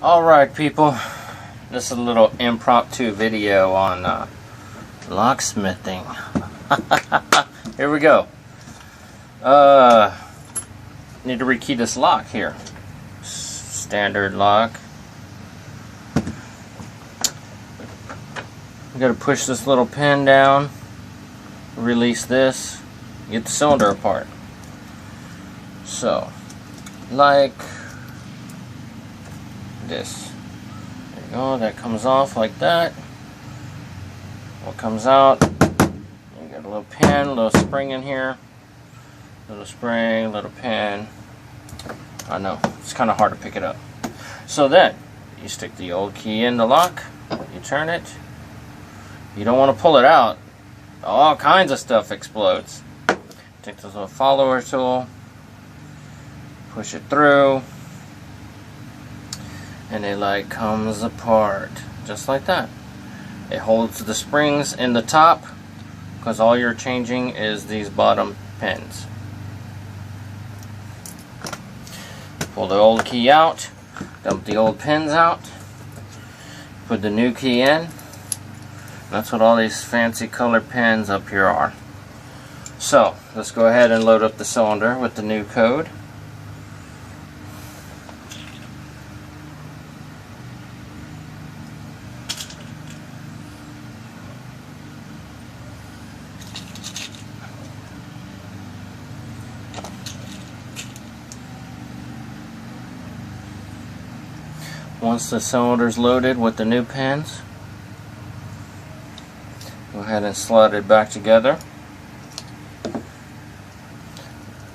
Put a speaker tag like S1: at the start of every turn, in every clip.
S1: Alright people, this is a little impromptu video on locksmithing. Here we go. Need to rekey this lock here. Standard lock. We gotta push this little pin down, release this, get the cylinder apart. So, like this. There you go, that comes off like that. What comes out, you got a little pin, a little spring in here. Little spring, little pin. I know, it's kind of hard to pick it up. So then, you stick the old key in the lock, you turn it. You don't want to pull it out. All kinds of stuff explodes. Take this little follower tool, push it through, and it like comes apart just like that. It holds the springs in the top because all you're changing is these bottom pins. Pull the old key out, dump the old pins out, put the new key in. That's what all these fancy colored pins up here are. So let's go ahead and load up the cylinder with the new code. Once the cylinder's loaded with the new pins, go ahead and slide it back together,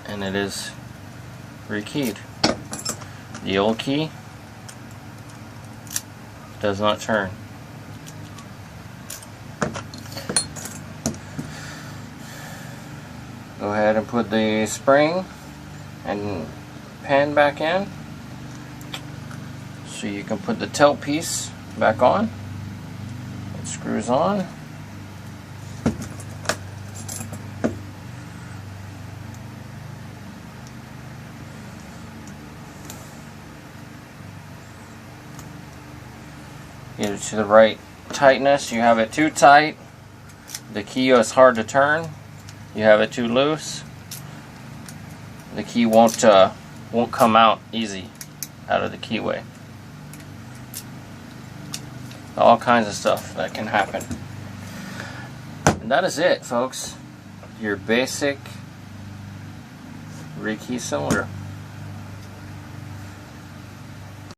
S1: and it is rekeyed. The old key does not turn. Go ahead and put the spring and pin back in, so you can put the tail piece back on. It screws on. Get it to the right tightness. You have it too tight, the key is hard to turn. You have it too loose, the key won't come out easy out of the keyway. All kinds of stuff that can happen. And that is it, folks. Your basic rekey cylinder.